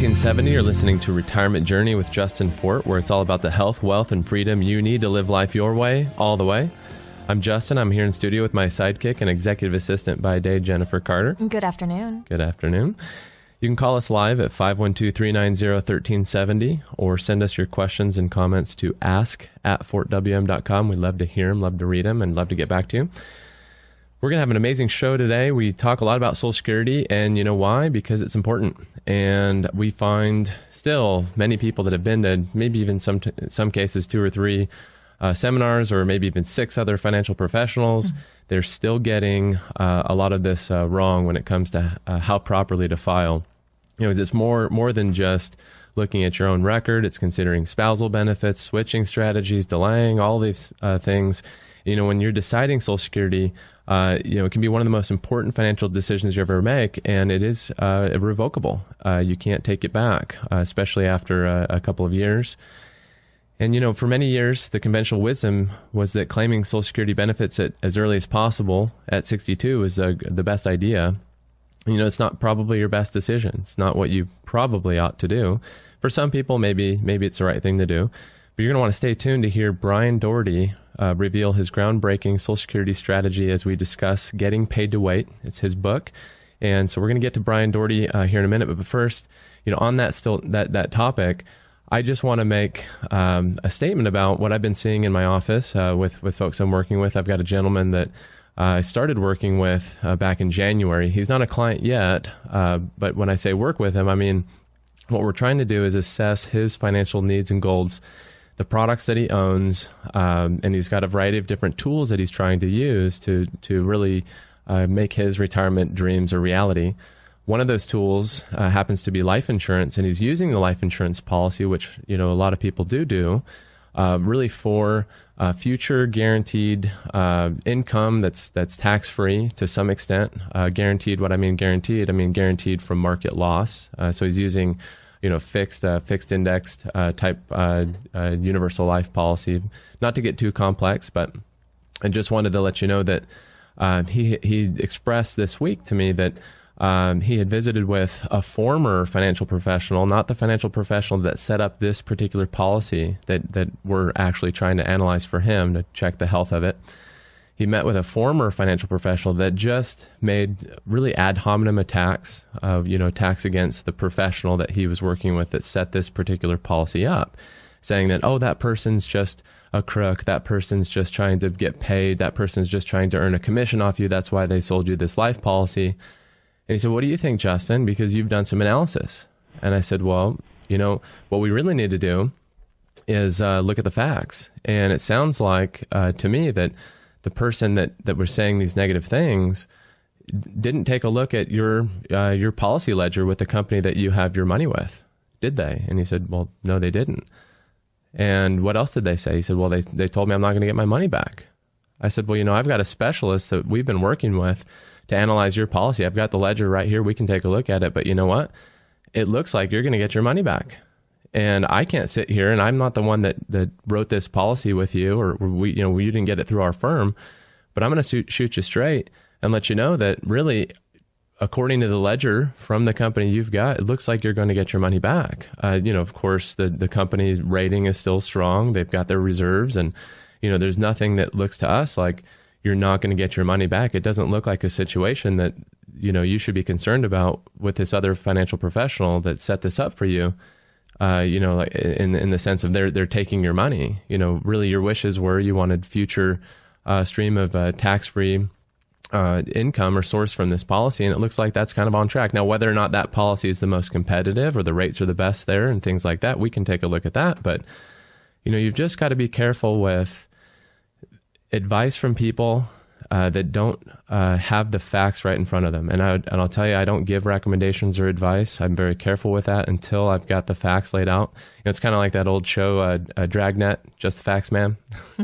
1370. You're listening to Retirement Journey with Justin Fort, where it's all about the health, wealth, and freedom you need to live life your way, all the way. I'm Justin. I'm here in studio with my sidekick and executive assistant by day, Jennifer Carter. Good afternoon. Good afternoon. You can call us live at 512-390-1370 or send us your questions and comments to ask@fortwm.com. We love to hear them, love to read them, and love to get back to you. We're going to have an amazing show today. We talk a lot about Social Security, and you know why? Because it's important. And we find still many people that have been to maybe even some cases 2 or 3 seminars, or maybe even 6 other financial professionals. They're still getting a lot of this wrong when it comes to how properly to file. You know, it's more than just looking at your own record. It's considering spousal benefits, switching strategies, delaying, all these things. You know, when you're deciding Social Security, it can be one of the most important financial decisions you ever make, and it is irrevocable. You can't take it back, especially after a couple of years. And, you know, for many years, the conventional wisdom was that claiming Social Security benefits as early as possible at 62 is the best idea. You know, it's not probably your best decision. It's not what you probably ought to do. For some people, maybe it's the right thing to do. But you're going to want to stay tuned to hear Brian Doherty reveal his groundbreaking Social Security strategy as we discuss Getting Paid to Wait. It's his book. And so we're going to get to Brian Doherty here in a minute. But first, you know, on that topic, I just want to make a statement about what I've been seeing in my office with folks I'm working with. I've got a gentleman that I started working with back in January. He's not a client yet, but when I say work with him, I mean what we're trying to do is assess his financial needs and goals, the products that he owns, and he's got a variety of different tools that he's trying to use to really make his retirement dreams a reality. One of those tools happens to be life insurance, and he's using the life insurance policy, which, you know, a lot of people do, really for future guaranteed income that's tax-free to some extent. Guaranteed, what I mean guaranteed from market loss. So he's using, you know, fixed indexed type universal life policy. Not to get too complex, but I just wanted to let you know that he expressed this week to me that he had visited with a former financial professional, not the financial professional that set up this particular policy that we're actually trying to analyze for him to check the health of it. He met with a former financial professional that just made really ad hominem attacks against the professional that he was working with that set this particular policy up, saying that, oh, that person's just a crook, that person's just trying to get paid, that person's just trying to earn a commission off you, that's why they sold you this life policy. And he said, what do you think, Justin? Because you've done some analysis. And I said, well, you know, what we really need to do is look at the facts. And it sounds like to me that the person that was saying these negative things didn't take a look at your policy ledger with the company that you have your money with, did they? And he said, well, no, they didn't. And what else did they say? He said, well, they told me I'm not going to get my money back. I said, well, you know, I've got a specialist that we've been working with to analyze your policy. I've got the ledger right here. We can take a look at it. But you know what? It looks like you're going to get your money back. And I can't sit here, and I'm not the one that wrote this policy with you, or we didn't get it through our firm. But I'm going to shoot you straight and let you know that really, according to the ledger from the company you've got, it looks like you're going to get your money back. Of course, the company's rating is still strong. They've got their reserves, and there's nothing that looks to us like you're not going to get your money back. It doesn't look like a situation that you should be concerned about with this other financial professional that set this up for you. Like in the sense of they're taking your money. Really your wishes were you wanted future stream of tax-free income or source from this policy, and it looks like that's kind of on track. Now, whether or not that policy is the most competitive or the rates are the best there and things like that, we can take a look at that. But you've just got to be careful with advice from people that don't have the facts right in front of them. And I'll tell you, I don't give recommendations or advice. I'm very careful with that until I've got the facts laid out. It's kind of like that old show, Dragnet, Just the Facts Man.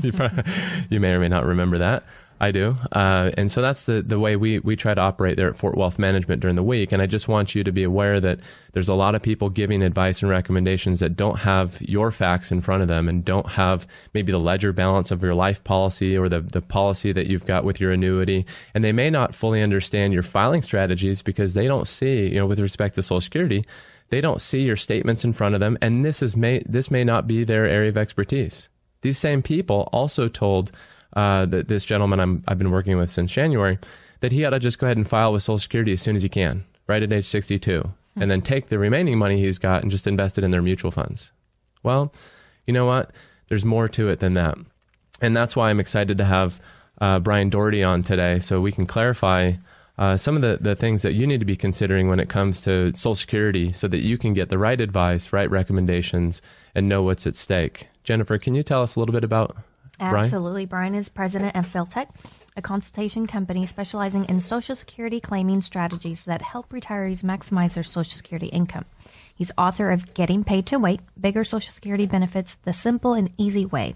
You may or may not remember that. I do. And so that's the way we try to operate there at Fort Wealth Management during the week. And I just want you to be aware that there's a lot of people giving advice and recommendations that don't have your facts in front of them and don't have maybe the ledger balance of your life policy or the policy that you've got with your annuity. And they may not fully understand your filing strategies because they don't see, with respect to Social Security, They don't see your statements in front of them, and this may not be their area of expertise. These same people also told this gentleman I've been working with since January that he ought to just go ahead and file with Social Security as soon as he can, right at age 62, and then take the remaining money he's got and just invest it in their mutual funds. Well, you know what? There's more to it than that. And that's why I'm excited to have Brian Doherty on today so we can clarify some of the things that you need to be considering when it comes to Social Security so that you can get the right advice, right recommendations, and know what's at stake. Jennifer, can you tell us a little bit about Brian? Absolutely. Brian is president of Philtech, a consultation company specializing in Social Security claiming strategies that help retirees maximize their Social Security income. He's author of Getting Paid to Wait, Bigger Social Security Benefits the Simple and Easy Way.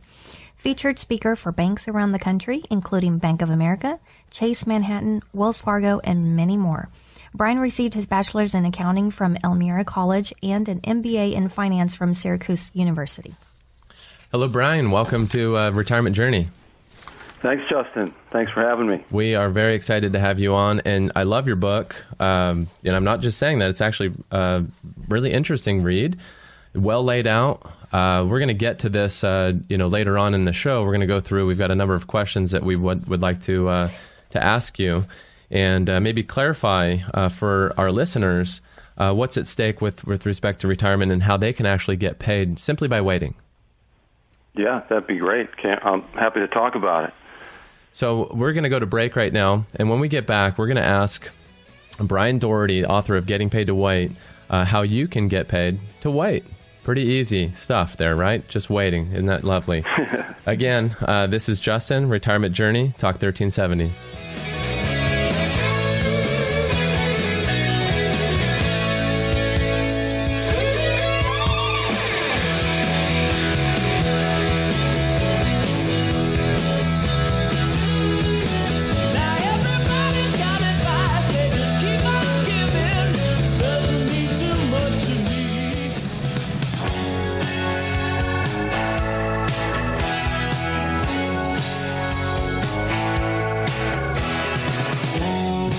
Featured speaker for banks around the country, including Bank of America, Chase Manhattan, Wells Fargo, and many more. Brian received his bachelor's in accounting from Elmira College and an MBA in finance from Syracuse University. Hello, Brian. Welcome to Retirement Journey. Thanks, Justin. Thanks for having me. We are very excited to have you on, and I love your book. And I'm not just saying that. It's actually a really interesting read, well laid out. We're going to get to this later on in the show. We're going to go through. We've got a number of questions that we would like to ask you, and maybe clarify for our listeners what's at stake with respect to retirement and how they can actually get paid simply by waiting. Yeah, that'd be great. I'm happy to talk about it. So we're going to go to break right now, and when we get back, we're going to ask Brian Doherty, author of Getting Paid to Wait, how you can get paid to wait. Pretty easy stuff there, right? Just waiting. Isn't that lovely? Again, this is Justin, Retirement Journey, Talk 1370.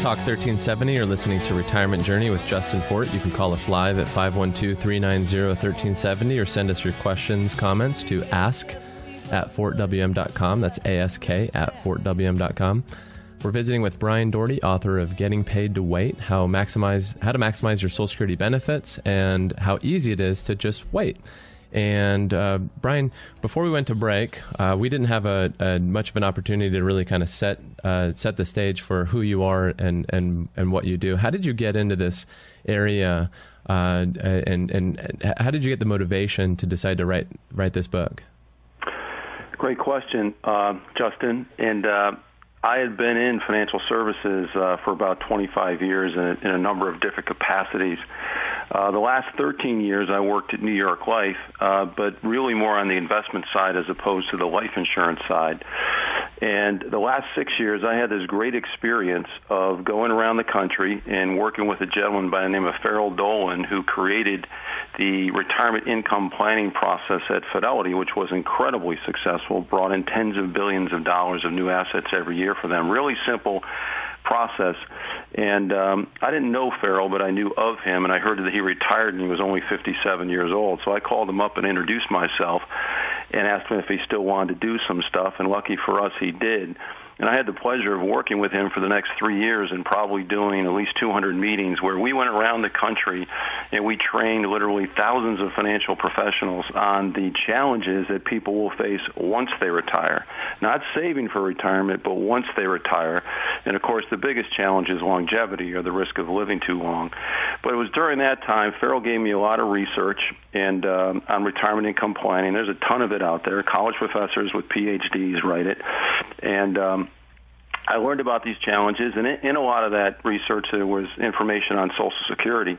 Talk 1370. You're listening to Retirement Journey with Justin Fort. You can call us live at 512-390-1370 or send us your questions, comments to ask@fortwm.com. That's ask@fortwm.com. We're visiting with Brian Doherty, author of Getting Paid to Wait, how to maximize your Social Security benefits and how easy it is to just wait. And Brian, before we went to break, we didn't have a much of an opportunity to really kind of set the stage for who you are and what you do. How did you get into this area, and how did you get the motivation to decide to write this book? Great question, Justin. And I had been in financial services for about 25 years in a number of different capacities. The last 13 years I worked at New York Life, but really more on the investment side as opposed to the life insurance side. And the last 6 years I had this great experience of going around the country and working with a gentleman by the name of Farrell Dolan, who created the retirement income planning process at Fidelity, which was incredibly successful, brought in tens of billions of dollars of new assets every year for them. Really simple process. And I didn't know Farrell, but I knew of him, and I heard that he retired and he was only 57 years old. So I called him up and introduced myself and asked him if he still wanted to do some stuff, and lucky for us, he did. And I had the pleasure of working with him for the next 3 years and probably doing at least 200 meetings where we went around the country and we trained literally thousands of financial professionals on the challenges that people will face once they retire. Not saving for retirement, but once they retire. And, of course, the biggest challenge is longevity, or the risk of living too long. But it was during that time, Farrell gave me a lot of research and on retirement income planning. There's a ton of it out there. College professors with PhDs write it. And I learned about these challenges, and in a lot of that research there was information on Social Security.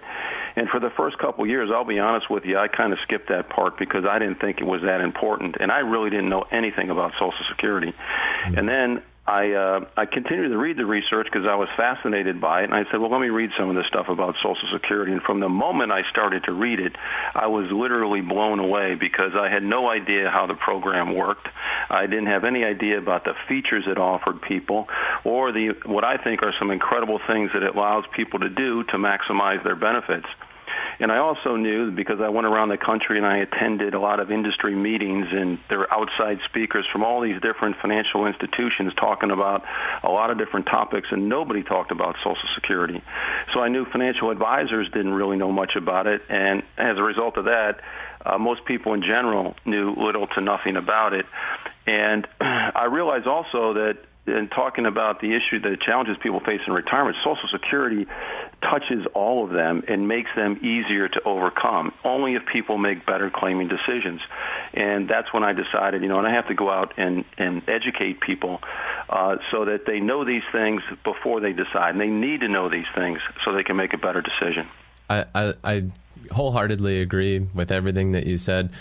And for the first couple of years, I'll be honest with you, I kind of skipped that part because I didn't think it was that important, and I really didn't know anything about Social Security. Mm-hmm. And then I continued to read the research because I was fascinated by it, and I said, well, let me read some of this stuff about Social Security. And from the moment I started to read it, I was literally blown away because I had no idea how the program worked. I didn't have any idea about the features it offered people or what I think are some incredible things that it allows people to do to maximize their benefits. And I also knew, because I went around the country and I attended a lot of industry meetings, and there were outside speakers from all these different financial institutions talking about a lot of different topics, and nobody talked about Social Security. So I knew financial advisors didn't really know much about it, and as a result of that, most people in general knew little to nothing about it. And I realized also that in talking about the issue, the challenges people face in retirement, Social Security touches all of them and makes them easier to overcome, only if people make better claiming decisions. And that's when I decided, and I have to go out and educate people so that they know these things before they decide. And they need to know these things so they can make a better decision. I wholeheartedly agree with everything that you said,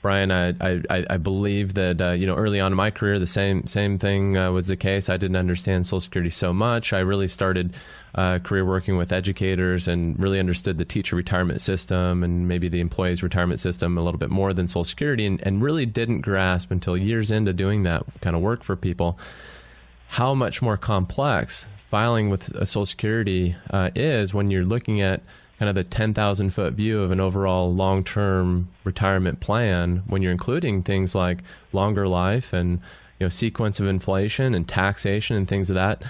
Brian. I believe that early on in my career, the same thing was the case. I didn't understand Social Security so much. I really started career working with educators and really understood the teacher retirement system and maybe the employees retirement system a little bit more than Social Security, and really didn't grasp until years into doing that kind of work for people how much more complex filing with Social Security is when you're looking at kind of the 10,000-foot view of an overall long-term retirement plan, when you're including things like longer life and sequence of inflation and taxation and things of that.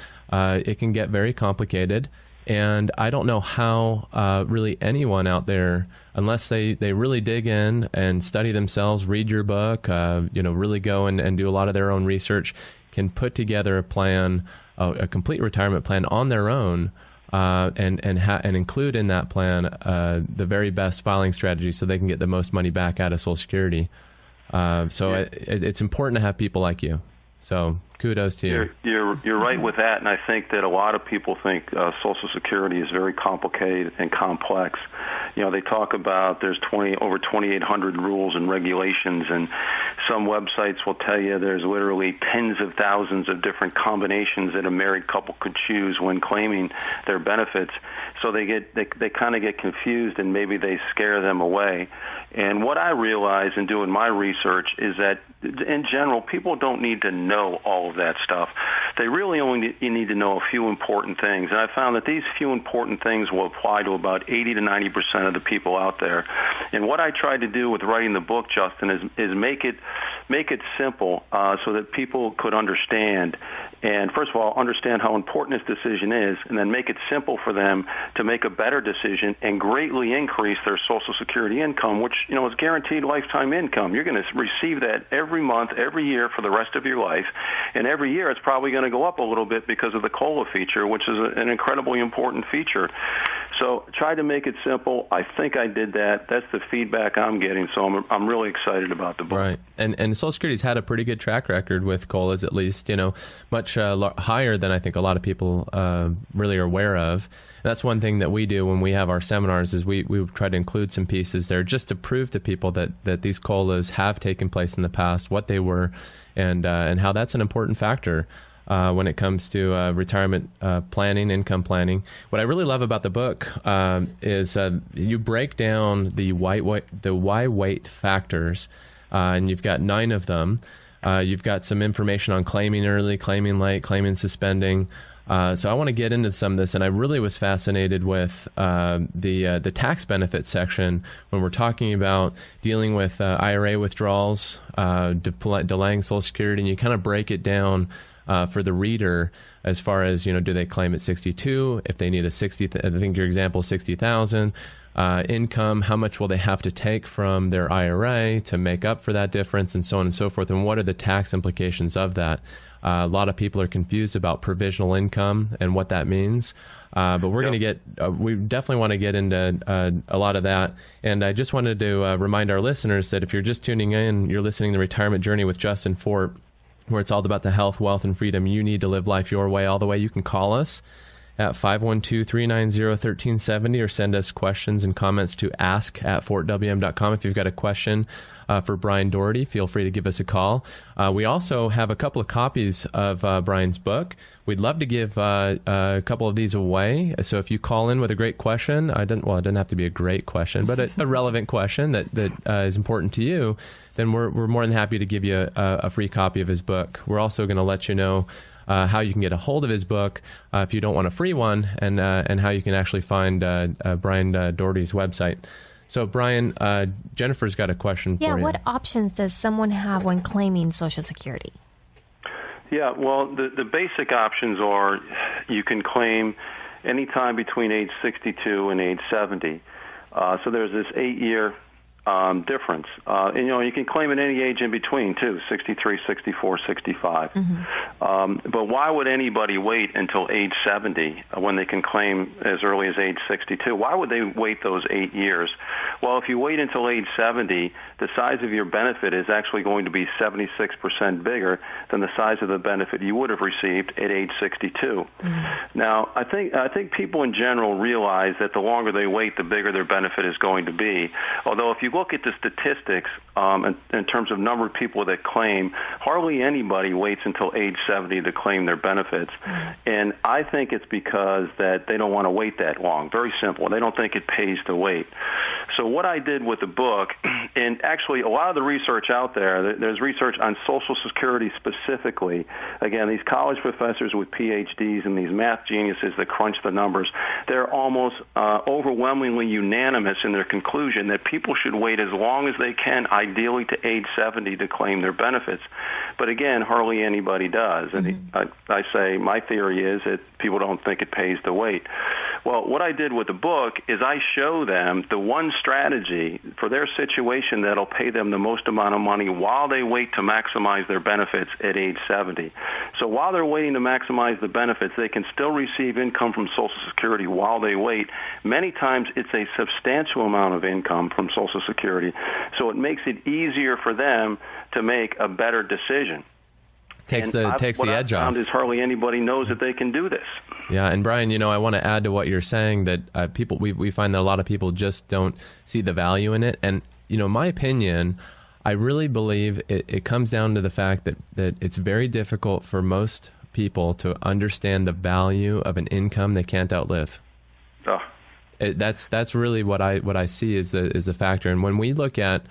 It can get very complicated, and I don't know how really anyone out there, unless they really dig in and study themselves, read your book, really go and do a lot of their own research, can put together a plan, a complete retirement plan on their own. And include in that plan the very best filing strategy so they can get the most money back out of Social Security. It's important to have people like you. So kudos to you. You're right with that, and I think that a lot of people think Social Security is very complicated and complex. They talk about there's over 2,800 rules and regulations, and some websites will tell you there's literally tens of thousands of different combinations that a married couple could choose when claiming their benefits. So they kind of get confused, and maybe they scare them away. And what I realize in doing my research is that, in general, people don't need to know all of that stuff. They really only need to know a few important things. And I found that these few important things will apply to about 80 to 90% of the people out there. And what I tried to do with writing the book, Justin, is make it simple so that people could understand. And first of all, understand how important this decision is, and then make it simple for them to make a better decision and greatly increase their Social Security income, which is guaranteed lifetime income. You're going to receive that every month, every year for the rest of your life, and every year it's probably going to go up a little bit because of the COLA feature, which is an incredibly important feature. So try to make it simple. I think I did that. That's the feedback I'm getting, so I'm really excited about the book. Right, and Social Security's had a pretty good track record with COLAs, at least, much higher than I think a lot of people really are aware of. And that's one thing that we do when we have our seminars is we try to include some pieces there just to prove to people that these COLAs have taken place in the past, what they were, and how that's an important factor when it comes to retirement planning, income planning. What I really love about the book is you break down the why weight factors, and you've got 9 of them. You've got some information on claiming early, claiming late, claiming suspending. So I want to get into some of this, and I really was fascinated with the tax benefit section when we're talking about dealing with IRA withdrawals, delaying Social Security, and you kind of break it down for the reader as far as, do they claim at 62? If they need I think your example is 60,000. Income, how much will they have to take from their IRA to make up for that difference, and so on and so forth, and what are the tax implications of that? A lot of people are confused about provisional income and what that means, but we're going to we definitely want to get into a lot of that. And I just wanted to remind our listeners that if you're just tuning in, you're listening to The Retirement Journey with Justin Fort, where it's all about the health, wealth, and freedom you need to live life your way, all the way. You can call us at 512-390-1370 or send us questions and comments to ask@fortwm.com. If you've got a question for Brian Doherty, feel free to give us a call. We also have a couple of copies of Brian's book. We'd love to give a couple of these away. So if you call in with a great question, it doesn't have to be a great question, but a relevant question that is important to you, then we're more than happy to give you a free copy of his book. We're also going to let you know how you can get a hold of his book if you don't want a free one, and how you can actually find Brian Doherty's website. So, Brian, Jennifer's got a question for you. Yeah, what options does someone have when claiming Social Security? Yeah, well, the basic options are you can claim anytime between age 62 and age 70. So there's this 8-year difference. And, you can claim at any age in between, too, 63, 64, 65. But why would anybody wait until age 70 when they can claim as early as age 62? Why would they wait those 8 years? Well, if you wait until age 70, the size of your benefit is actually going to be 76% bigger than the size of the benefit you would have received at age 62. Now, I think people in general realize that the longer they wait, the bigger their benefit is going to be. Although if you look at the statistics in terms of number of people that claim, hardly anybody waits until age 70 to claim their benefits. And I think it's because that they don't want to wait that long. Very simple. They don't think it pays to wait. So what I did with the book, and actually a lot of the research out there's research on Social Security specifically. Again, these college professors with PhDs and these math geniuses that crunch the numbers, they're almost overwhelmingly unanimous in their conclusion that people should wait as long as they can, ideally to age 70, to claim their benefits. But again, hardly anybody does. And I say my theory is that people don't think it pays to wait. Well, what I did with the book is I show them the one strategy for their situation that'll pay them the most amount of money while they wait to maximize their benefits at age 70. So while they're waiting to maximize the benefits, they can still receive income from Social Security while they wait. Many times it's a substantial amount of income from Social Security. So it makes it easier for them to make a better decision. Takes the edge off. What I found is hardly anybody knows that they can do this. Yeah, and Brian, I want to add to what you're saying that people we find that a lot of people just don't see the value in it. And my opinion, I really believe it comes down to the fact that it's very difficult for most people to understand the value of an income they can't outlive. Oh. That's really what I see is the factor. And when we look at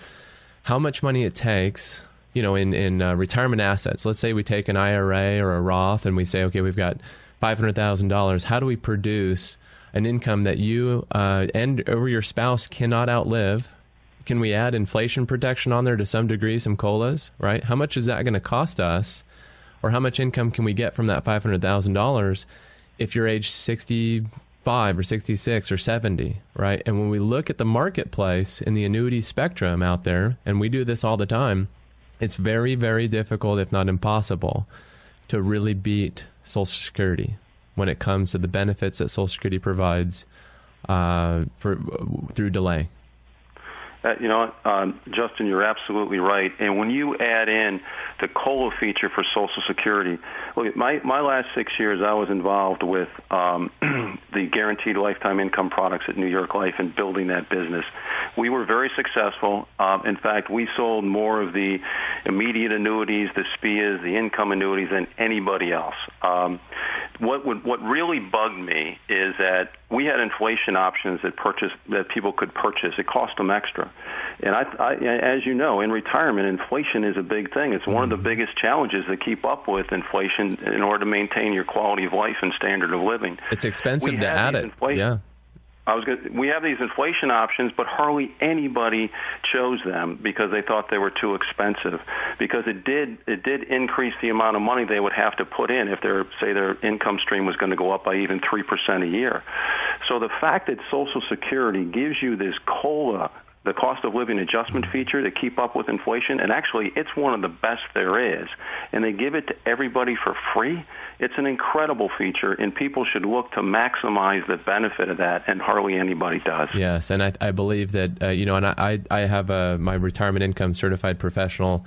how much money it takes, in retirement assets, let's say we take an IRA or a Roth and we say, okay, we've got $500,000. How do we produce an income that you and or your spouse cannot outlive? Can we add inflation protection on there to some degree, some COLAs, right? How much is that going to cost us? Or how much income can we get from that $500,000 if you're age 65 or 66 or 70, right? And when we look at the marketplace in the annuity spectrum out there, and we do this all the time, it's very, very difficult, if not impossible, to really beat Social Security when it comes to the benefits that Social Security provides through delay. Justin, you're absolutely right. And when you add in the COLA feature for Social Security, look, my last 6 years I was involved with the guaranteed lifetime income products at New York Life and building that business. We were very successful. In fact, we sold more of the immediate annuities, the SPIAs, the income annuities than anybody else. What really bugged me is that we had inflation options that people could purchase. It cost them extra. And I, as you know, in retirement, inflation is a big thing. It's one of the biggest challenges to keep up with inflation in order to maintain your quality of life and standard of living. It's expensive to add it. Yeah. We have these inflation options, but hardly anybody chose them because they thought they were too expensive. Because it did increase the amount of money they would have to put in if their income stream was going to go up by even 3% a year. So the fact that Social Security gives you this COLA, the cost of living adjustment feature to keep up with inflation, and actually it's one of the best there is, and they give it to everybody for free, it's an incredible feature, and people should look to maximize the benefit of that, and hardly anybody does. Yes, and I believe that, and I have my retirement income certified professional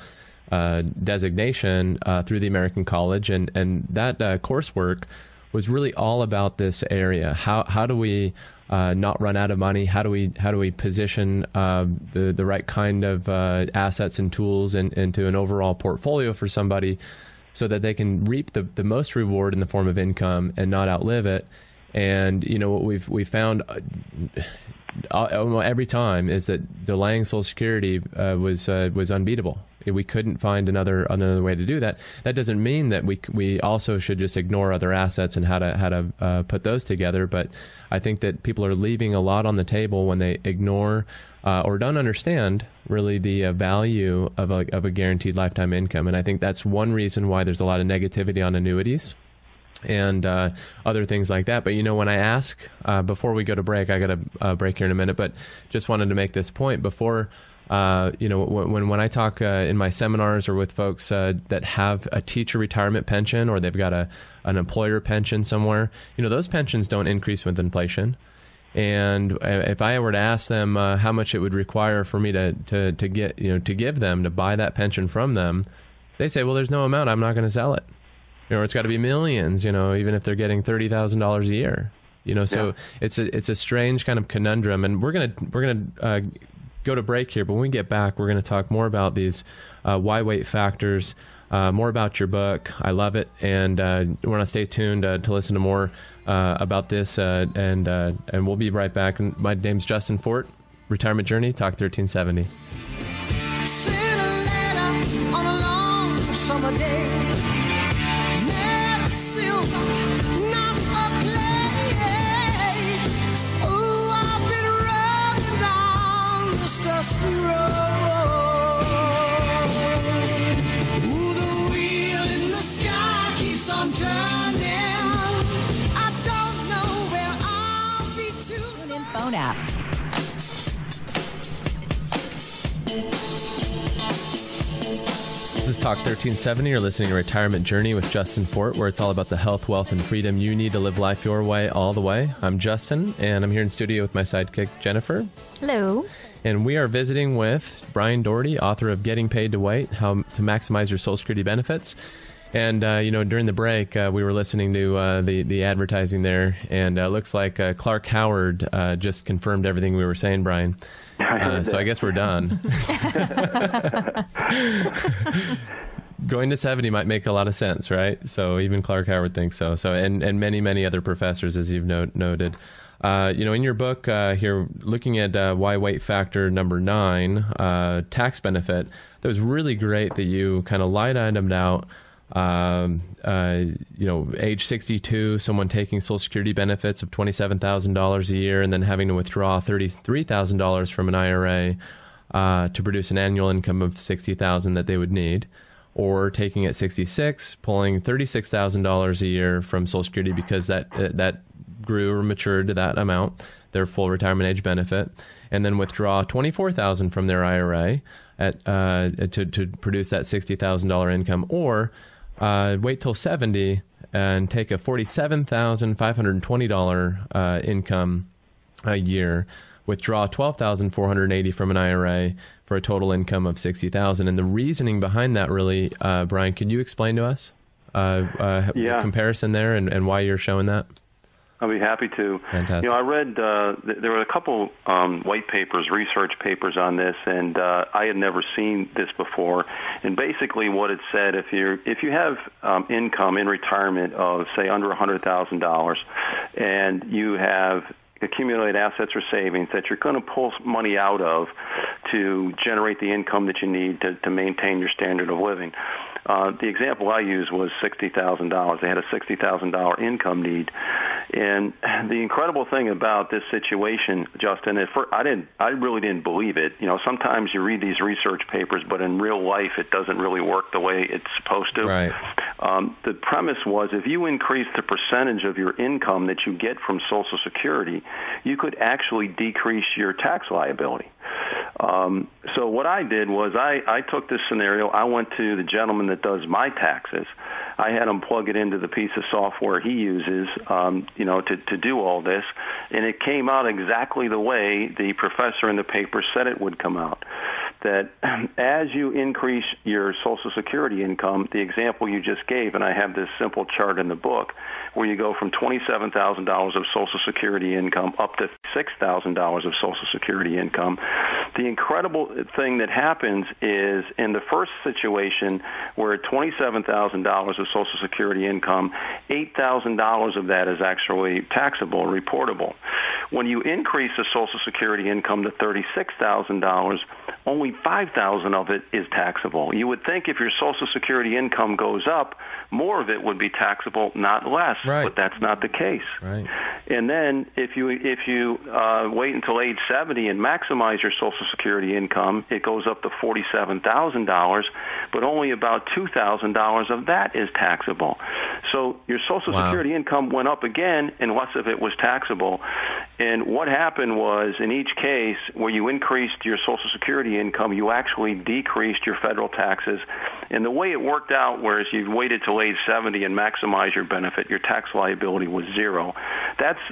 designation through the American College, and that coursework was really all about this area. How do we not run out of money? How do we position the right kind of assets and tools into an overall portfolio for somebody so that they can reap the most reward in the form of income and not outlive it? And what we've found every time is that delaying Social Security was unbeatable. we couldn't find another way to do that. That doesn't mean that we also should just ignore other assets and how to put those together. But I think that people are leaving a lot on the table when they ignore or don't understand really the value of a guaranteed lifetime income. And I think that's one reason why there's a lot of negativity on annuities and other things like that. But, when I ask, before we go to break, I got a break here in a minute, but just wanted to make this point before, when I talk in my seminars or with folks that have a teacher retirement pension or they've got an employer pension somewhere, those pensions don't increase with inflation. And if I were to ask them how much it would require for me to get, to give them, to buy that pension from them, they say, well, there's no amount, I'm not going to sell it. It's got to be millions, even if they're getting $30,000 a year, so it's a strange kind of conundrum. And we're going to go to break here, but when we get back, we're going to talk more about these why wait factors, more about your book. I love it. And we want to stay tuned to listen to more about this. And we'll be right back. And my name's Justin Fort, Retirement Journey, Talk 1370. Send a letter on a long summer day. App. This is Talk 1370. You're listening to Retirement Journey with Justin Fort, where it's all about the health, wealth, and freedom you need to live life your way all the way. I'm Justin, and I'm here in studio with my sidekick, Jennifer. Hello. And we are visiting with Brian Doherty, author of Getting Paid to Wait, How to Maximize Your Social Security Benefits. And, during the break, we were listening to the advertising there, and it looks like Clark Howard just confirmed everything we were saying, Brian. So I guess we're done. Going to 70 might make a lot of sense, right? So even Clark Howard thinks so. And many, many other professors, as you've noted. In your book here, looking at why wait factor number 9, tax benefit, that was really great that you kind of light-itemed out age 62, someone taking Social Security benefits of $27,000 a year and then having to withdraw $33,000 from an IRA to produce an annual income of $60,000 that they would need, or taking at 66, pulling $36,000 a year from Social Security because that grew or matured to that amount, their full retirement age benefit, and then withdraw $24,000 from their IRA to produce that $60,000 income, or wait till 70 and take a $47,520 income a year, withdraw $12,480 from an IRA for a total income of $60,000. And the reasoning behind that, really, Brian, can you explain to us the comparison there and why you're showing that? I'll be happy to. Fantastic. I read there were a couple white papers, research papers on this, and I had never seen this before. And basically, what it said, if you have income in retirement of say under $100,000, and you have accumulated assets or savings that you're going to pull money out of to generate the income that you need to maintain your standard of living. The example I used was $60,000. They had a $60,000 income need. And the incredible thing about this situation, Justin, I really didn't believe it. Sometimes you read these research papers, but in real life it doesn't really work the way it's supposed to. Right. The premise was if you increase the percentage of your income that you get from Social Security, you could actually decrease your tax liability. So what I did was I took this scenario. I went to the gentleman that does my taxes. I had him plug it into the piece of software he uses, to do all this, and it came out exactly the way the professor in the paper said it would come out. That as you increase your Social Security income, the example you just gave, and I have this simple chart in the book, where you go from $27,000 of Social Security income up to $6,000 of Social Security income. The incredible thing that happens is in the first situation where $27,000 of Social Security income, $8,000 of that is actually taxable, reportable. When you increase the Social Security income to $36,000, only $5,000 of it is taxable. You would think if your Social Security income goes up, more of it would be taxable, not less. Right. But that's not the case. Right. And then if you wait until age 70 and maximize your Social Security income, it goes up to $47,000, but only about $2,000 of that is taxable. So your Social Security income went up again, and less of it was taxable. And what happened was, in each case where you increased your Social Security income, you actually decreased your federal taxes. And the way it worked out, whereas you waited till age 70 and maximized your benefit, your tax liability was zero.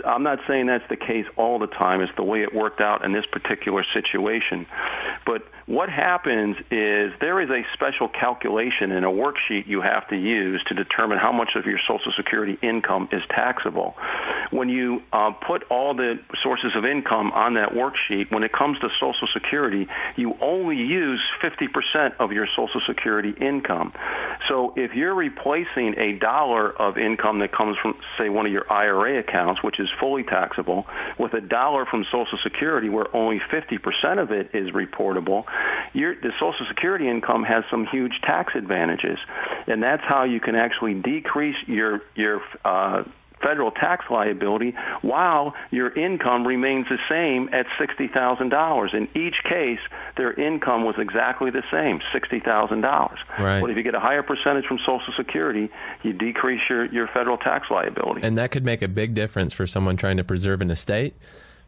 I'm not saying that's the case all the time. It's the way it worked out in this particular situation. But what happens is there is a special calculation in a worksheet you have to use to determine how much of your Social Security income is taxable. When you put all the sources of income on that worksheet, when it comes to Social Security, you only use 50% of your Social Security income. So if you're replacing a dollar of income that comes from, say, one of your IRA accounts, which is fully taxable, with a dollar from Social Security where only 50% of it is reportable, the Social Security income has some huge tax advantages. And that's how you can actually decrease your federal tax liability while your income remains the same at $60,000. In each case, their income was exactly the same, $60,000. Right. But if you get a higher percentage from Social Security, you decrease your federal tax liability. And that could make a big difference for someone trying to preserve an estate,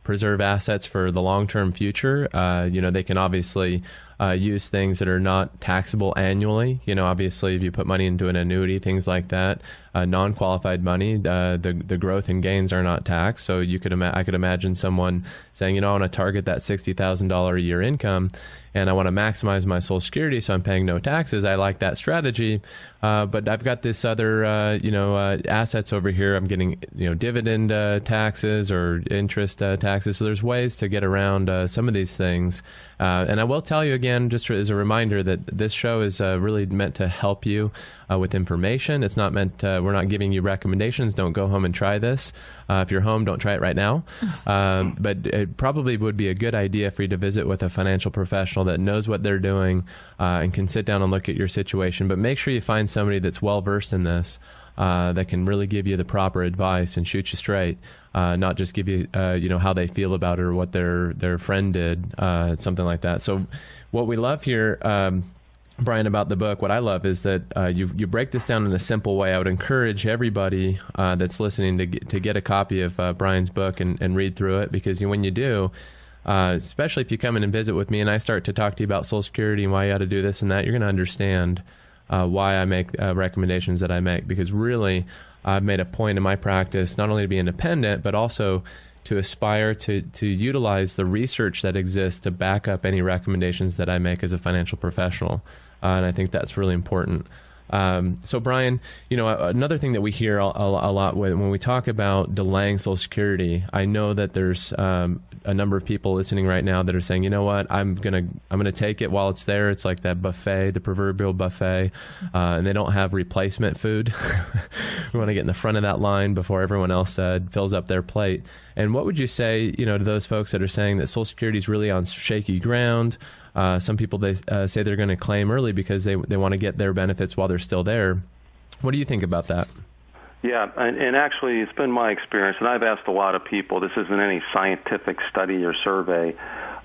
preserve assets for the long-term future. They can obviously use things that are not taxable annually. Obviously, if you put money into an annuity, things like that, non-qualified money, the growth and gains are not taxed. So I could imagine someone saying, I want to target that $60,000 a year income, and I want to maximize my Social Security, so I'm paying no taxes. I like that strategy, but I've got this other, assets over here. I'm getting, dividend taxes or interest taxes. So there's ways to get around some of these things. And I will tell you again, just as a reminder, that this show is really meant to help you with information. It's not meant we're not giving you recommendations. Don't go home and try this. If you're home, don't try it right now. But it probably would be a good idea for you to visit with a financial professional that knows what they're doing and can sit down and look at your situation. But make sure you find somebody that's well-versed in this that can really give you the proper advice and shoot you straight, not just give you, how they feel about it or what their friend did, something like that. So what we love here, Brian, about the book, what I love is that you break this down in a simple way. I would encourage everybody that's listening to get a copy of Brian's book and read through it, because when you do, especially if you come in and visit with me and I start to talk to you about Social Security and why you ought to do this and that, you're going to understand why I make recommendations that I make, because really I've made a point in my practice not only to be independent, but also to aspire to utilize the research that exists to back up any recommendations that I make as a financial professional. And I think that's really important. So Brian, another thing that we hear a lot when we talk about delaying Social Security, I know that there's a number of people listening right now that are saying, you know what, I'm gonna take it while it's there. It's like that buffet, the proverbial buffet, and they don't have replacement food. We want to get in the front of that line before everyone else fills up their plate. And what would you say, to those folks that are saying that Social Security is really on shaky ground? Some people, they say they're going to claim early because they want to get their benefits while they're still there. What do you think about that? Yeah, and actually it's been my experience, and I've asked a lot of people. This isn't any scientific study or survey,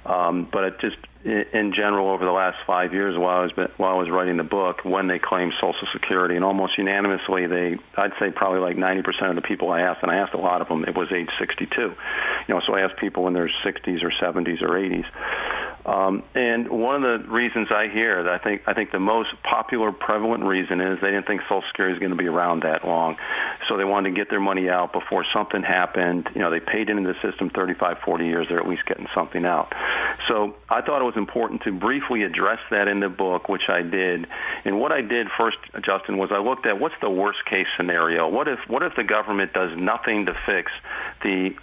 but it just in general over the last 5 years while I was writing the book, when they claim Social Security, and almost unanimously, I'd say probably like 90% of the people I asked, and I asked a lot of them, it was age 62. So I asked people in their 60s or 70s or 80s. And one of the reasons I hear that I think the most popular prevalent reason is they didn't think Social Security was going to be around that long. So they wanted to get their money out before something happened. They paid into the system 35, 40 years. They're at least getting something out. So I thought it was important to briefly address that in the book, which I did. And what I did first, Justin, was I looked at what's the worst case scenario. What if the government does nothing to fix the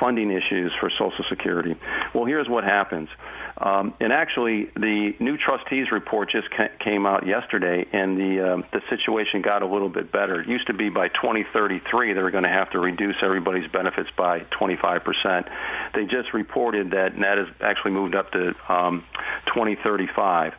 funding issues for Social Security? Well, here's what happens. And actually, the new trustees report just came out yesterday, and the situation got a little bit better. It used to be by 2033 they were going to have to reduce everybody's benefits by 25%. They just reported that, and that has actually moved up to 2035.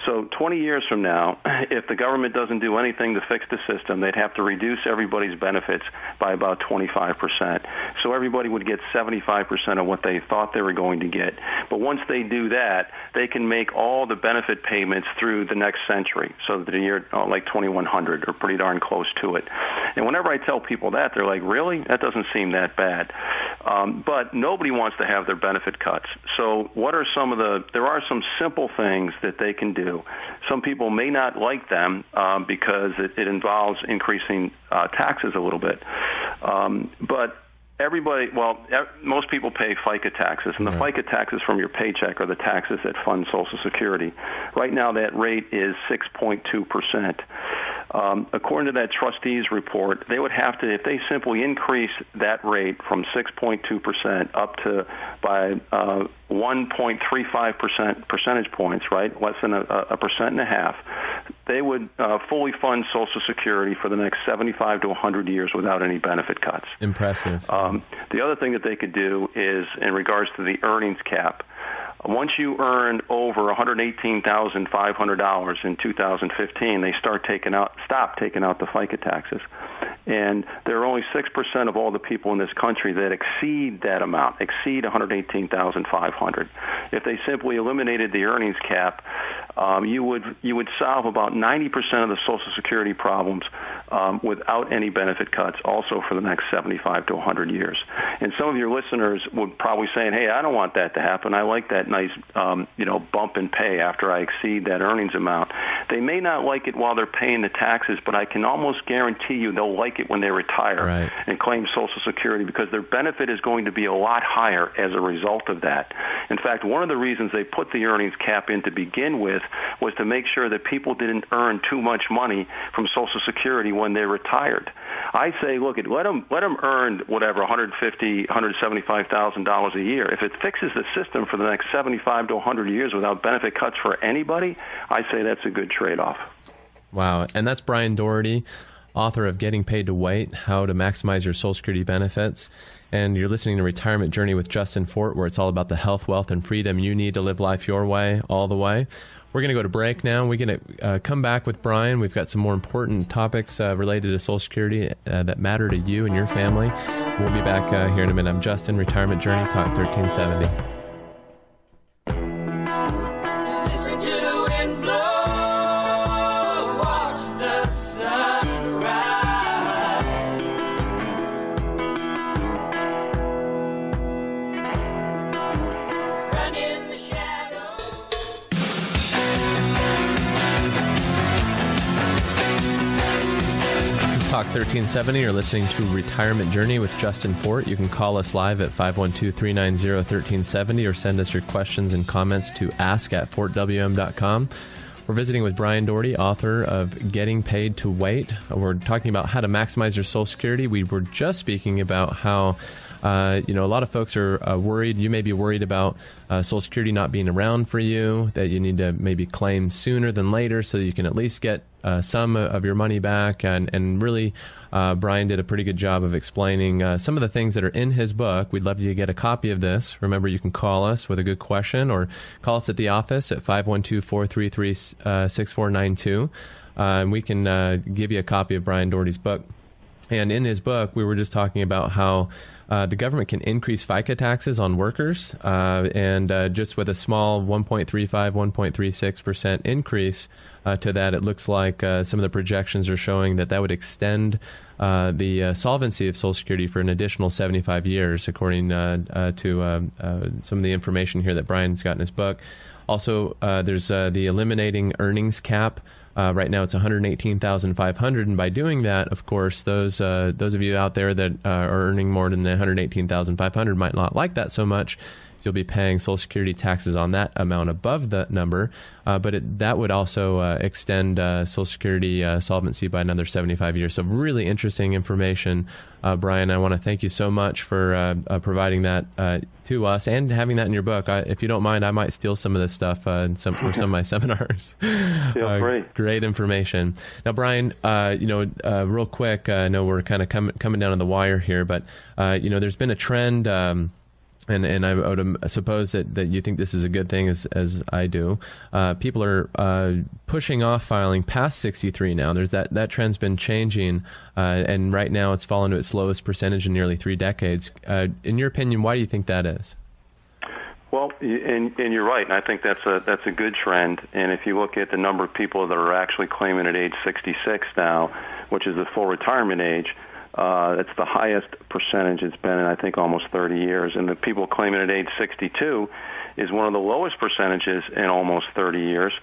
So 20 years from now, if the government doesn't do anything to fix the system, they'd have to reduce everybody's benefits by about 25%. So everybody would get 75% of what they thought they were going to get. But once they do that, they can make all the benefit payments through the next century, so the year like 2100 or pretty darn close to it. And whenever I tell people that, they're like, really? That doesn't seem that bad. But nobody wants to have their benefit cuts. So what are there are some simple things that they can do. Some people may not like them because it involves increasing taxes a little bit. But most people pay FICA taxes, and the FICA taxes from your paycheck are the taxes that fund Social Security. Right now, that rate is 6.2%. According to that trustees report, they would have to, if they simply increase that rate from 6.2% up to by 1.35% percentage points, right, less than a percent and a half, they would fully fund Social Security for the next 75 to 100 years without any benefit cuts. Impressive. The other thing that they could do is, in regards to the earnings cap, once you earn over $118,500 in 2015, they stop taking out the FICA taxes. And there are only 6% of all the people in this country that exceed that amount, exceed $118,500. If they simply eliminated the earnings cap, you would solve about 90% of the Social Security problems without any benefit cuts, also for the next 75 to 100 years. And some of your listeners would probably say, hey, I don't want that to happen. I like that nice bump in pay after I exceed that earnings amount. They may not like it while they're paying the taxes, but I can almost guarantee you they'll like it when they retire and claim Social Security, because their benefit is going to be a lot higher as a result of that. In fact, one of the reasons they put the earnings cap in to begin with was to make sure that people didn't earn too much money from Social Security when they retired. I say, look, let them earn whatever, $150,000, $175,000 a year. If it fixes the system for the next 75 to 100 years without benefit cuts for anybody, I say that's a good trade-off. Wow. And that's Brian Doherty, author of Getting Paid to Wait, How to Maximize Your Social Security Benefits. And you're listening to Retirement Journey with Justin Fort, where it's all about the health, wealth, and freedom you need to live life your way, all the way. We're going to go to break now. We're going to come back with Brian. We've got some more important topics related to Social Security that matter to you and your family. We'll be back here in a minute. I'm Justin, Retirement Journey, Talk 1370. Listen to the wind blow, watch the sun rise. Run in the shadows. This is Talk 1370. You're listening to Retirement Journey with Justin Fort. You can call us live at 512-390-1370 or send us your questions and comments to ask@fortwm.com. We're visiting with Brian Doherty, author of Getting Paid to Wait. We're talking about how to maximize your Social Security. We were just speaking about how a lot of folks are worried. You may be worried about Social Security not being around for you, that you need to maybe claim sooner than later so that you can at least get some of your money back. And really, Brian did a pretty good job of explaining some of the things that are in his book. We'd love you to get a copy of this. Remember, you can call us with a good question or call us at the office at 512-433-6492. And we can give you a copy of Brian Doherty's book. And in his book, we were just talking about how the government can increase FICA taxes on workers, and just with a small 1.35, 1.36% increase to that, it looks like some of the projections are showing that would extend the solvency of Social Security for an additional 75 years, according to some of the information here that Brian's got in his book. Also, there's the eliminating earnings cap. Right now it's $118,500, and by doing that, of course, those of you out there that are earning more than $118,500 might not like that so much. you'll be paying Social Security taxes on that amount above the number, but that would also extend Social Security solvency by another 75 years. So really interesting information, Brian. I want to thank you so much for providing that to us and having that in your book. If you don't mind, I might steal some of this stuff for some of my seminars. Feel free. Great information. Now, Brian, real quick, I know we're kind of coming down to the wire here, but there's been a trend. And I would suppose that you think this is a good thing, as I do. People are pushing off filing past 63 now. There's that trend's been changing, and right now it's fallen to its lowest percentage in nearly 3 decades. In your opinion, why do you think that is? Well, and you're right, and I think that's a good trend. And if you look at the number of people that are actually claiming at age 66 now, which is the full retirement age, it's the highest percentage it's been in, I think, almost 30 years. And the people claiming at age 62 is one of the lowest percentages in almost 30 years.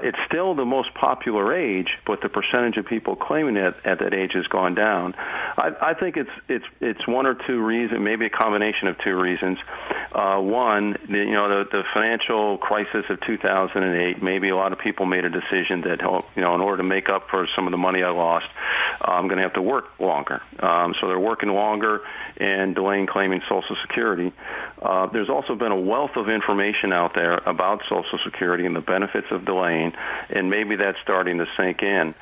It's still the most popular age, but the percentage of people claiming it at that age has gone down. I think it's one or two reasons, maybe a combination of 2 reasons. One, the financial crisis of 2008. Maybe a lot of people made a decision that, in order to make up for some of the money I lost, I'm going to have to work longer. So they're working longer and delaying claiming Social Security. There's also been a wealth of information out there about Social Security and the benefits of delaying, and maybe that's starting to sink in.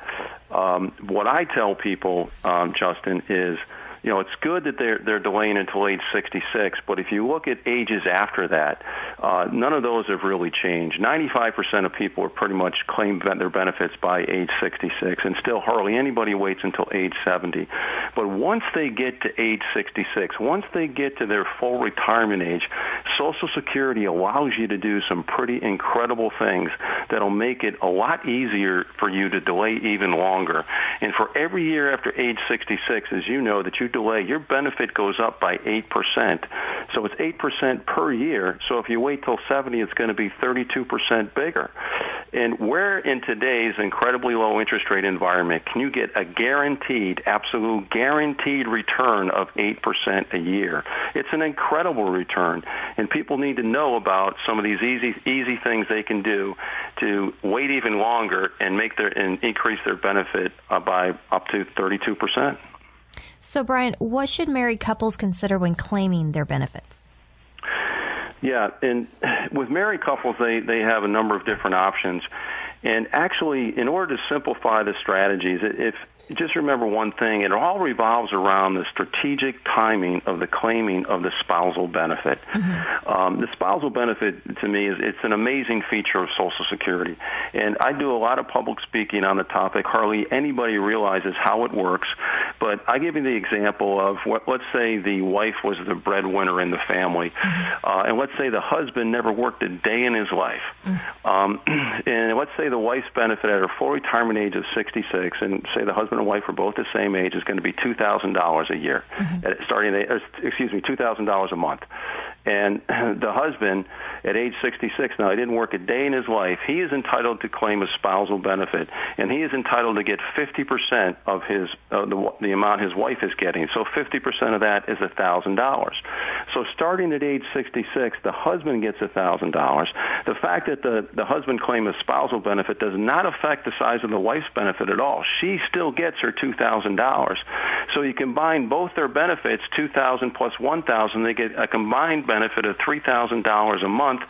What I tell people, Justin, is it's good that they're delaying until age 66, but if you look at ages after that, none of those have really changed. 95% of people are pretty much claim their benefits by age 66, and still hardly anybody waits until age 70. But once they get to age 66, once they get to their full retirement age, Social Security allows you to do some pretty incredible things that'll make it a lot easier for you to delay even longer. And for every year after age 66, as you know, that you delay, your benefit goes up by 8%. So it's 8% per year. So if you wait till 70, it's going to be 32% bigger. And where in today's incredibly low interest rate environment can you get a absolute guaranteed return of 8% a year? It's an incredible return. And people need to know about some of these easy things they can do to wait even longer and increase their benefit by up to 32%. So, Brian, what should married couples consider when claiming their benefits? Yeah, and with married couples, they have a number of different options. And actually, in order to simplify the strategies, just remember one thing, it all revolves around the strategic timing of the claiming of the spousal benefit. Mm-hmm. The spousal benefit, to me, it's an amazing feature of Social Security. And I do a lot of public speaking on the topic. Hardly anybody realizes how it works. But I give you the example of, let's say the wife was the breadwinner in the family. Mm-hmm. And let's say the husband never worked a day in his life. Mm-hmm. And let's say the wife's benefit at her full retirement age of 66, and say the husband and wife are both the same age, is going to be $2,000 a year, $2,000 a month. And the husband, at age 66, now he didn't work a day in his life, he is entitled to claim a spousal benefit, and he is entitled to get 50% of the amount his wife is getting. So 50% of that is $1,000. So starting at age 66, the husband gets $1,000. The fact that the husband claimed a spousal benefit does not affect the size of the wife's benefit at all. She still gets her $2,000. So you combine both their benefits, $2,000 plus $1,000, they get a combined benefit of $3,000 a month,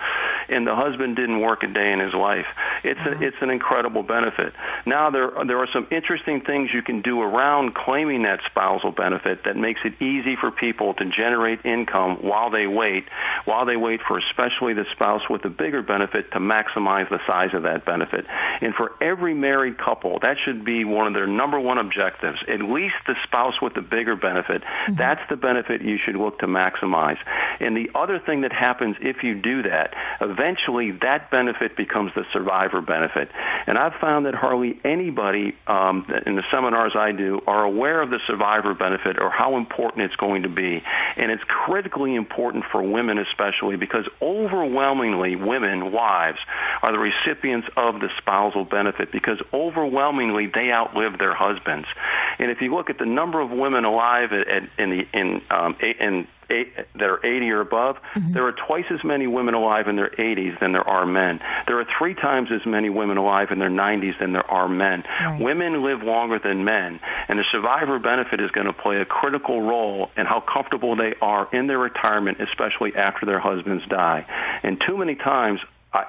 and the husband didn't work a day in his life. It's an incredible benefit. Now, there are some interesting things you can do around claiming that spousal benefit that makes it easy for people to generate income while they wait for especially the spouse with the bigger benefit to maximize the size of that benefit. And for every married couple, that should be one of their number one objectives. At least the spouse with the bigger benefit, mm-hmm. That's the benefit you should look to maximize. And the other thing that happens if you do that, eventually that benefit becomes the survivor benefit. And I've found that hardly anybody in the seminars I do are aware of the survivor benefit or how important it's going to be. And it's critically important for women especially, because overwhelmingly women, wives, are the recipients of the spousal spousal benefit because overwhelmingly they outlive their husbands. And if you look at the number of women alive that are 80 or above, there are twice as many women alive in their 80s than there are men. There are 3 times as many women alive in their 90s than there are men. Right. Women live longer than men, and the survivor benefit is going to play a critical role in how comfortable they are in their retirement, especially after their husbands die. And too many times,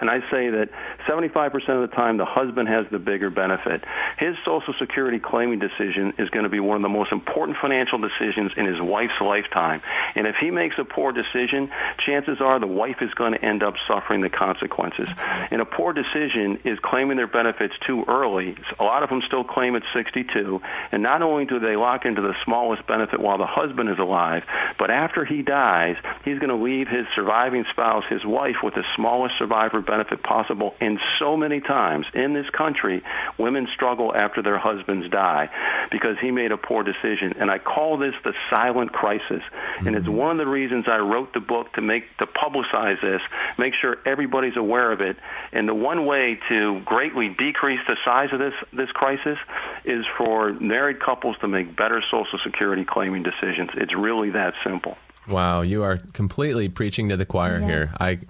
and I say that 75% of the time the husband has the bigger benefit. His Social Security claiming decision is going to be one of the most important financial decisions in his wife's lifetime. And if he makes a poor decision, chances are the wife is going to end up suffering the consequences. And a poor decision is claiming their benefits too early. A lot of them still claim at 62. And not only do they lock into the smallest benefit while the husband is alive, but after he dies, he's going to leave his surviving spouse, his wife, with the smallest survivor benefit possible. And so many times in this country, women struggle after their husbands die because he made a poor decision. And I call this the silent crisis. And it's one of the reasons I wrote the book to publicize this, make sure everybody's aware of it. And the one way to greatly decrease the size of this crisis is for married couples to make better Social Security claiming decisions. It's really that simple. Wow, you are completely preaching to the choir here. I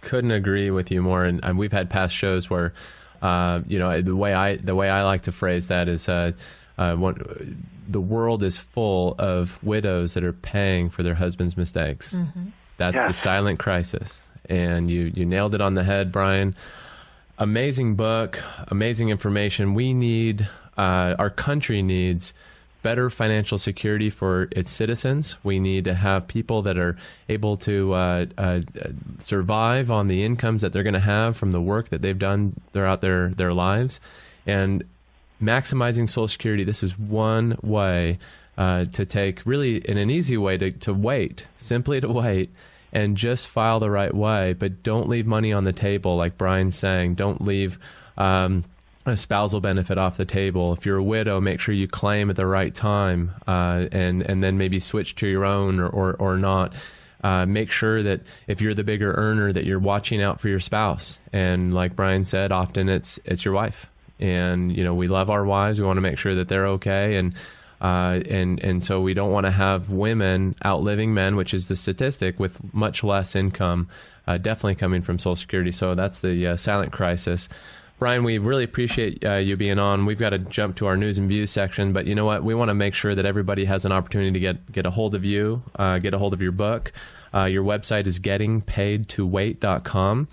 couldn't agree with you more. And we've had past shows where, the way I like to phrase that is, the world is full of widows that are paying for their husband's mistakes. That's the silent crisis. And you nailed it on the head, Brian. Amazing book, amazing information. We need, our country needs better financial security for its citizens. We need to have people that are able to survive on the incomes that they're going to have from the work that they've done throughout their lives. And maximizing Social Security, this is one way to take, really in an easy way, to wait, simply to wait, and just file the right way. But don't leave money on the table, like Brian's saying. Don't leave a spousal benefit off the table. If you're a widow, make sure you claim at the right time, and then maybe switch to your own or not. Make sure that if you're the bigger earner, that you're watching out for your spouse. And like Brian said, often it's your wife. And we love our wives. We want to make sure that they're okay. And so we don't want to have women outliving men, which is the statistic, with much less income, definitely coming from Social Security. So that's the silent crisis. Brian, we really appreciate you being on. We've got to jump to our news and views section, but you know what? We want to make sure that everybody has an opportunity to get a hold of you, get a hold of your book. Your website is gettingpaidtowait.com.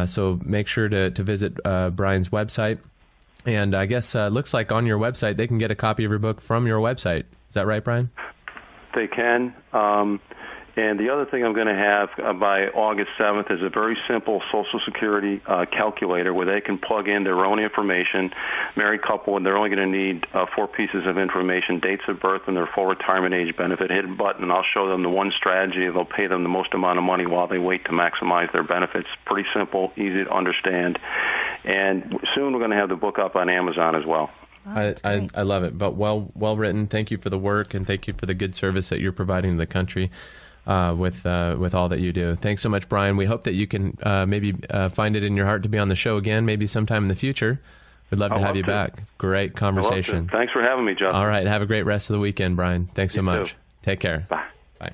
So make sure to visit Brian's website. And I guess looks like on your website, they can get a copy of your book from your website. Is that right, Brian? They can. And the other thing I'm going to have by August 7th is a very simple Social Security calculator where they can plug in their own information. Married couple, and they're only going to need 4 pieces of information: dates of birth and their full retirement age benefit. Hit a button, and I'll show them the one strategy that'll pay them the most amount of money while they wait to maximize their benefits. Pretty simple, easy to understand. And soon we're going to have the book up on Amazon as well. I love it, but well written. Thank you for the work, and thank you for the good service that you're providing to the country. With all that you do. Thanks so much, Brian. We hope that you can maybe find it in your heart to be on the show again, maybe sometime in the future. We'd love to have you back. Great conversation. Thanks for having me, Justin. All right. Have a great rest of the weekend, Brian. Thanks so much. Too. Take care. Bye. Bye.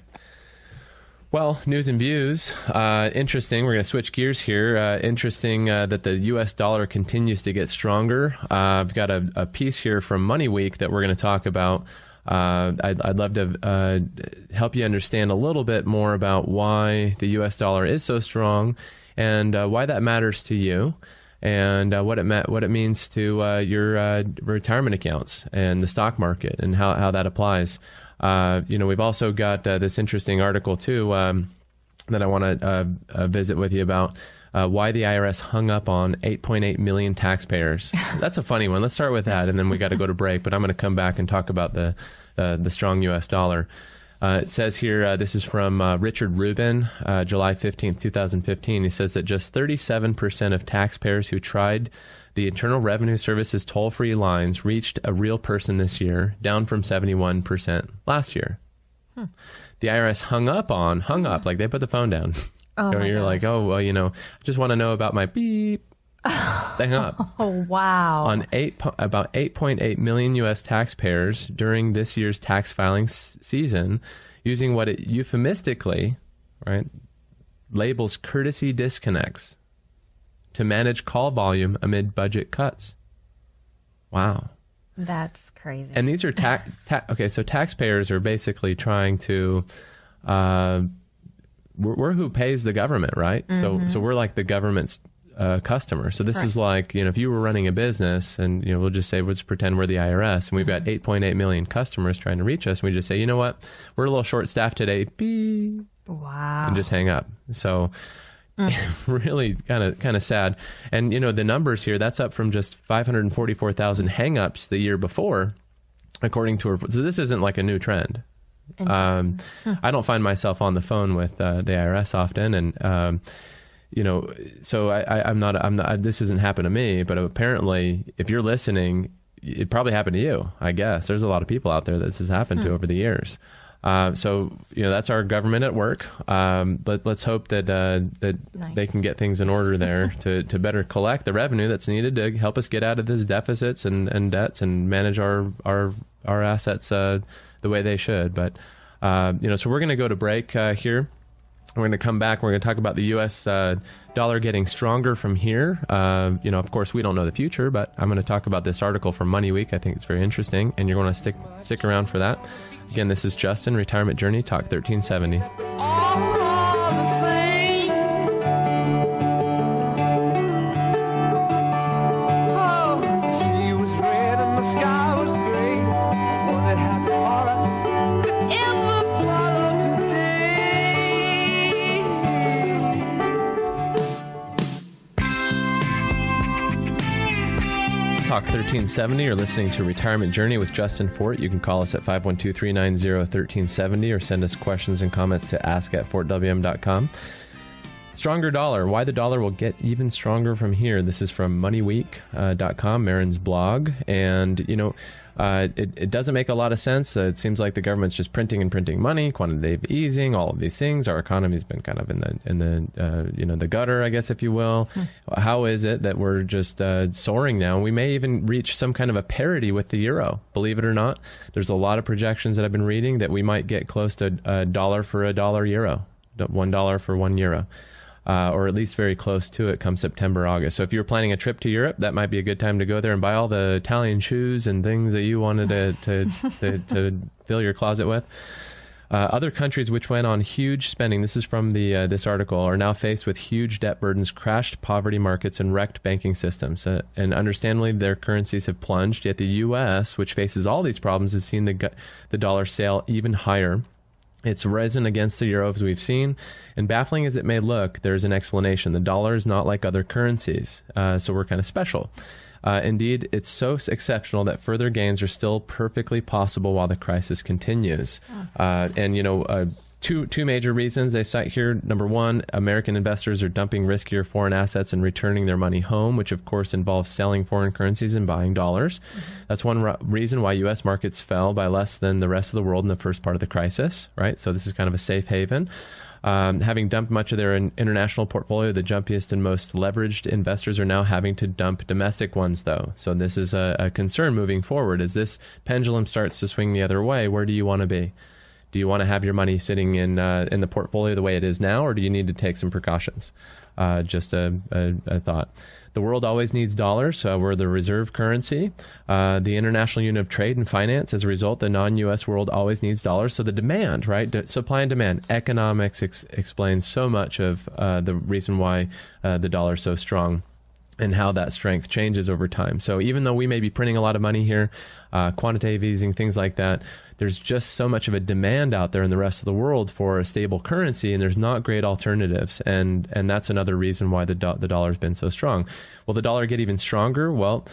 Well, news and views. Interesting. We're going to switch gears here. Interesting that the U.S. dollar continues to get stronger. I've got a piece here from Money Week that we're going to talk about. I'd love to help you understand a little bit more about why the U.S. dollar is so strong and why that matters to you, and what it means to your retirement accounts and the stock market and how that applies. We've also got this interesting article too that I want to visit with you about. Why the IRS hung up on 8.8 million taxpayers. That's a funny one. Let's start with that, and then we got to go to break. But I'm going to come back and talk about the strong U.S. dollar. It says here, this is from Richard Rubin, July 15th, 2015. He says that just 37% of taxpayers who tried the Internal Revenue Service's toll-free lines reached a real person this year, down from 71% last year. The IRS hung up, like they put the phone down. Oh, you're like, oh, well, I just want to know about my beep. They hung up. Oh, wow. On about 8.8 million U.S. taxpayers during this year's tax filing season, using what it euphemistically, right, labels courtesy disconnects to manage call volume amid budget cuts. Wow. That's crazy. And these are okay, so taxpayers are basically trying to we're who pays the government, right? Mm-hmm. So we're like the government's customer. So this is like, if you were running a business and, we'll just say, let's pretend we're the IRS and we've got 8.8 million customers trying to reach us. And we just say, you know what? We're a little short staffed today. Beep. Wow. And just hang up. So really kind of sad. And, the numbers here, that's up from just 544,000 hang-ups the year before, according to so this isn't like a new trend. I don't find myself on the phone with the IRS often. And, so I'm not, this hasn't happened to me, but apparently if you're listening, it probably happened to you, I guess. There's a lot of people out there that this has happened to over the years. So, that's our government at work. Let's hope that Nice. they can get things in order there to better collect the revenue that's needed to help us get out of these deficits and debts and manage our assets the way they should. But, so we're going to go to break here. We're going to come back. We're going to talk about the U.S. Dollar getting stronger from here. Of course, we don't know the future, but I'm going to talk about this article from Money Week. I think it's very interesting, and you're going to stick around for that. Again, this is Justin, Retirement Journey, Talk 1370. All the same. Oh, the sea was red and the sky was gray. What had happened all I could ever follow today. Talk 1370. You're listening to Retirement Journey with Justin Fort. You can call us at 512-390-1370 or send us questions and comments to ask@fortwm.com. Stronger dollar. Why the dollar will get even stronger from here. This is from moneyweek.com, Marin's blog. And, it doesn't make a lot of sense. It seems like the government's just printing and printing money, quantitative easing, all of these things. Our economy's been kind of in the gutter, I guess, if you will. How is it that we're just soaring now? We may even reach some kind of a parity with the euro. Believe it or not, there's a lot of projections that I've been reading that we might get close to $1 for $1 euro, $1 for €1. Or at least very close to it come September, August. So if you're planning a trip to Europe, that might be a good time to go there and buy all the Italian shoes and things that you wanted to fill your closet with. Other countries which went on huge spending, this is from this article, are now faced with huge debt burdens, crashed poverty markets, and wrecked banking systems. And understandably, their currencies have plunged, yet the U.S., which faces all these problems, has seen the dollar sail even higher. It's risen against the euro, as we've seen, and baffling as it may look, there's an explanation. The dollar is not like other currencies, so we're kind of special. Indeed, it's so exceptional that further gains are still perfectly possible while the crisis continues. Two major reasons they cite here. Number one, American investors are dumping riskier foreign assets and returning their money home, which of course involves selling foreign currencies and buying dollars. That's one reason why U.S. markets fell by less than the rest of the world in the first part of the crisis, right? So this is kind of a safe haven. Having dumped much of their international portfolio, the jumpiest and most leveraged investors are now having to dump domestic ones, though. So this is a concern moving forward. As this pendulum starts to swing the other way, where do you want to be? Do you want to have your money sitting in the portfolio the way it is now, or do you need to take some precautions? Just a thought. The world always needs dollars. We're the reserve currency. The International Union of Trade and Finance, as a result, the non-U.S. world always needs dollars. So the demand, right? Supply and demand. Economics explains so much of the reason why the dollar is so strong and how that strength changes over time. So even though we may be printing a lot of money here, quantitative easing, things like that, there's just so much of a demand out there in the rest of the world for a stable currency, and there's not great alternatives. And that's another reason why the dollar has been so strong. Will the dollar get even stronger? Well,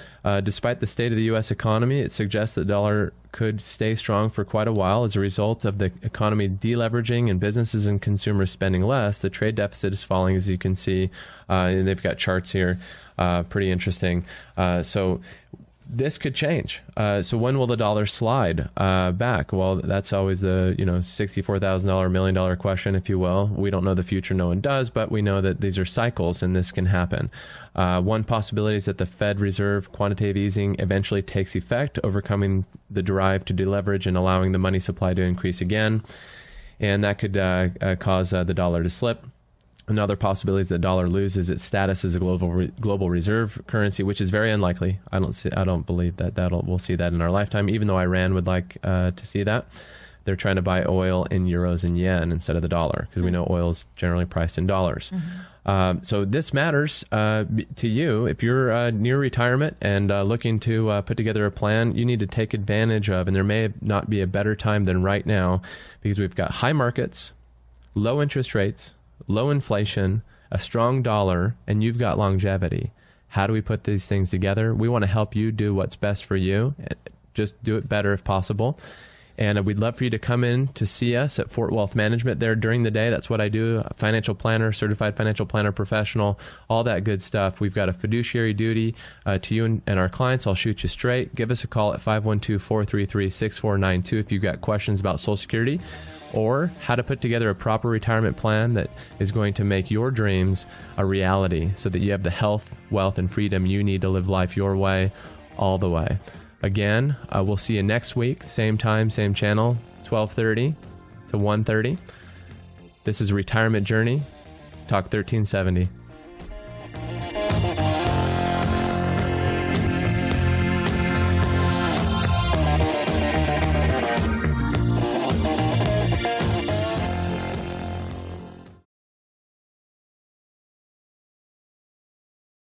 despite the state of the U.S. economy, it suggests that the dollar could stay strong for quite a while as a result of the economy deleveraging and businesses and consumers spending less. The trade deficit is falling, as you can see, and they've got charts here. Pretty interesting. So this could change. So when will the dollar slide back? Well, that's always the $64,000, $1 million question, if you will. We don't know the future. No one does, but we know that these are cycles and this can happen. One possibility is that the Fed Reserve quantitative easing eventually takes effect, overcoming the drive to deleverage and allowing the money supply to increase again. And that could cause the dollar to slip. Another possibility is that the dollar loses its status as a global reserve currency, which is very unlikely. I don't believe that we'll see that in our lifetime, even though Iran would like to see that. They're trying to buy oil in euros and yen instead of the dollar, because we know oil is generally priced in dollars. So this matters to you. If you're near retirement and looking to put together a plan, you need to take advantage of, and there may not be a better time than right now, because we've got high markets, low interest rates, low inflation, a strong dollar, and you've got longevity. How do we put these things together? We want to help you do what's best for you. Just do it better if possible. And we'd love for you to come in to see us at Fort Wealth Management there during the day. That's what I do. A financial planner, certified financial planner professional, all that good stuff. We've got a fiduciary duty to you and our clients. I'll shoot you straight. Give us a call at 512-433-6492 if you've got questions about Social Security or how to put together a proper retirement plan that is going to make your dreams a reality so that you have the health, wealth, and freedom you need to live life your way all the way. Again, we'll see you next week, same time, same channel, 12:30 to 1:30. This is Retirement Journey, Talk 1370.